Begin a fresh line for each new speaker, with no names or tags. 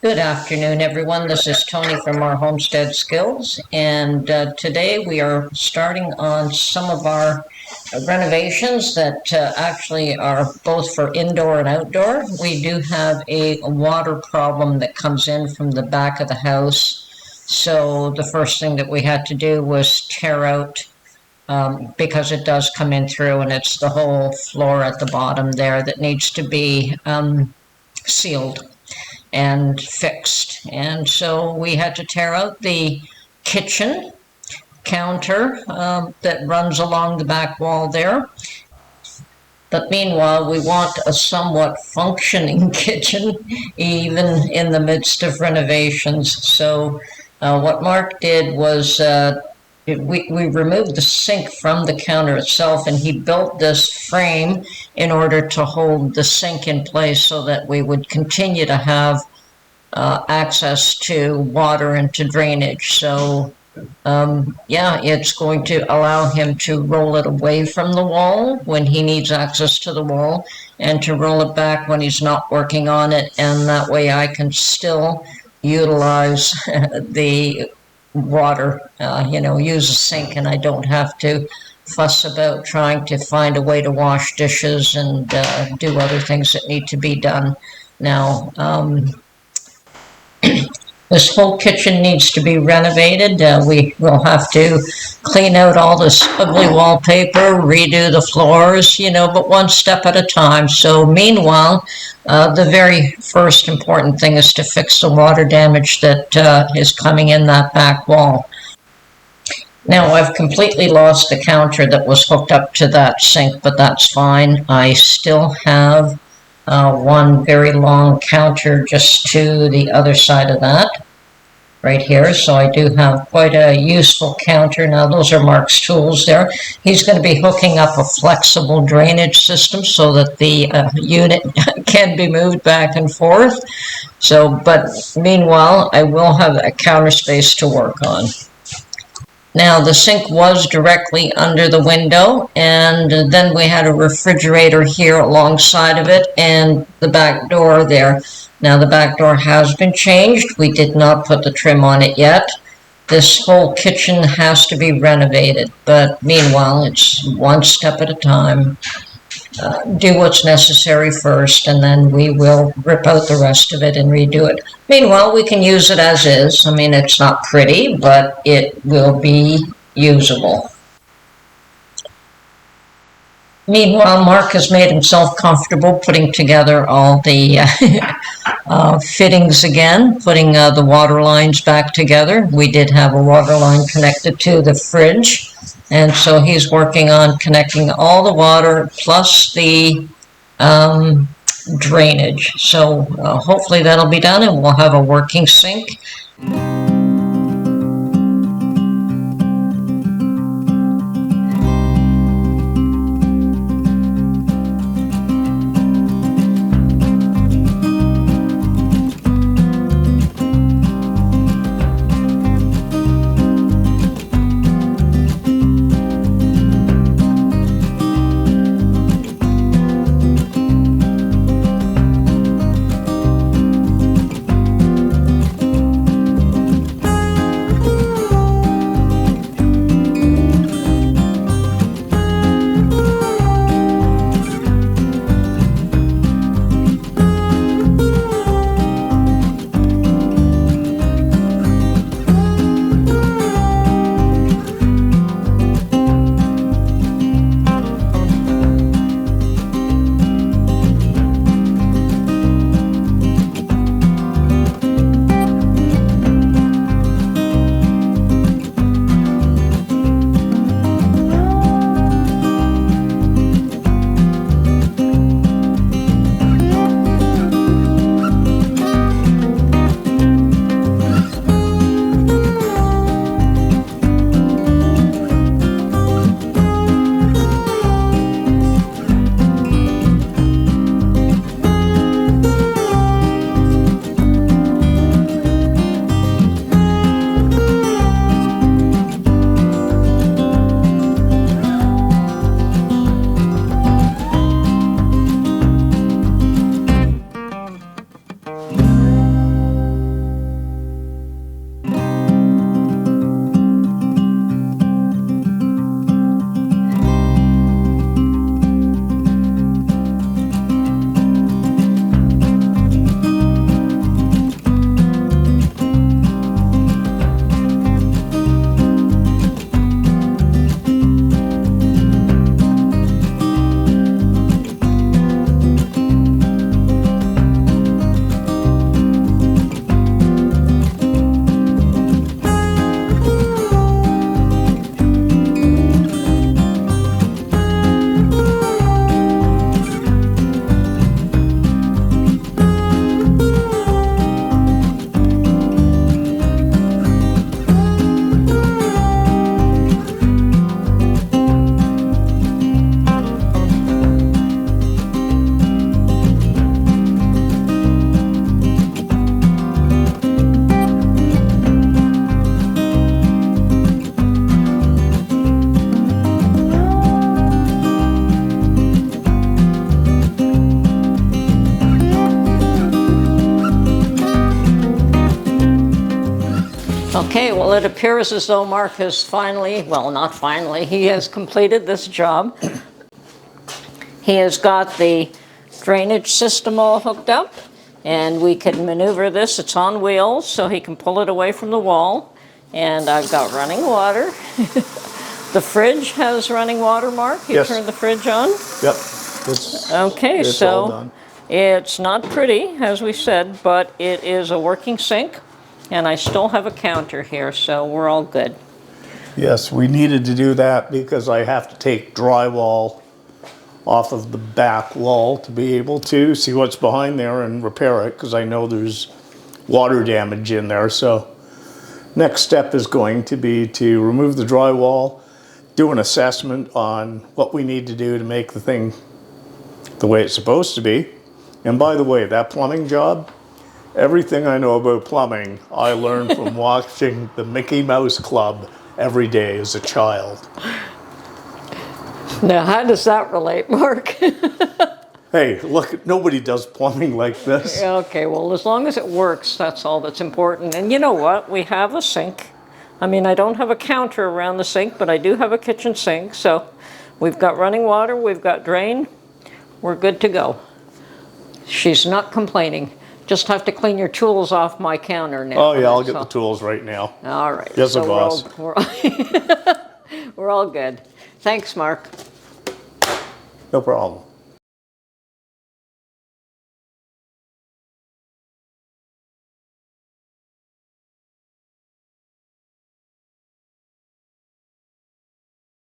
Good afternoon, everyone. This is Tony from our Homestead Skills, and today we are starting on some of our renovations that actually are both for indoor and outdoor. We do have a water problem that comes in from the back of the house, so the first thing that we had to do was tear out because it does come in through, and it's the whole floor at the bottom there that needs to be sealed and fixed. And so we had to tear out the kitchen counter that runs along the back wall there. But meanwhile, we want a somewhat functioning kitchen, even in the midst of renovations. So what Mark did was we removed the sink from the counter itself, and he built this frame in order to hold the sink in place so that we would continue to have access to water and to drainage. So yeah, it's going to allow him to roll it away from the wall when he needs access to the wall, and to roll it back when he's not working on it, and that way I can still utilize the water, use a sink, and I don't have to fuss about trying to find a way to wash dishes and do other things that need to be done. Now, this whole kitchen needs to be renovated. We will have to clean out all this ugly wallpaper, redo the floors, but one step at a time. So meanwhile, the very first important thing is to fix the water damage that is coming in that back wall. Now, I've completely lost the counter that was hooked up to that sink, but that's fine. I still have one very long counter just to the other side of that, right here. So I do have quite a useful counter. Now, those are Mark's tools there. He's going to be hooking up a flexible drainage system so that the unit can be moved back and forth. So, but meanwhile, I will have a counter space to work on. Now, the sink was directly under the window, and then we had a refrigerator here alongside of it, and the back door there. Now, the back door has been changed. We did not put the trim on it yet. This whole kitchen has to be renovated, but meanwhile, it's one step at a time. Do what's necessary first, and then we will rip out the rest of it and redo it. Meanwhile, we can use it as is. I mean, it's not pretty, but it will be usable. Meanwhile, Mark has made himself comfortable putting together all the fittings again, putting the water lines back together. We did have a water line connected to the fridge, and so he's working on connecting all the water plus the drainage. So hopefully that'll be done, and we'll have a working sink. Okay, well, it appears as though Mark has finally, well, not finally, he has completed this job. He has got the drainage system all hooked up, and we can maneuver this. It's on wheels, so he can pull it away from the wall. And I've got running water. The fridge has running water, Mark. You
Yes.
turned the fridge on?
Yep.
Okay,
it's
so
all done.
it's not pretty, as we said, but it is a working sink, and I still have a counter here, so we're all good.
Yes, we needed to do that because I have to take drywall off of the back wall to be able to see what's behind there and repair it, because I know there's water damage in there. So next step is going to be to remove the drywall, do an assessment on what we need to do to make the thing the way it's supposed to be. And by the way, that plumbing job, everything I know about plumbing, I learned from watching the Mickey Mouse Club every day as a child.
Now, how does that relate, Mark?
Hey, look, nobody does plumbing like this.
Okay, well, as long as it works, that's all that's important. And you know what? We have a sink. I mean, I don't have a counter around the sink, but I do have a kitchen sink. So we've got running water, we've got drain. We're good to go. She's not complaining. Just have to clean your tools off my counter now.
Oh yeah, I'll get the tools right now.
All right.
Yes,
so
boss.
We're all good. Thanks, Mark.
No problem.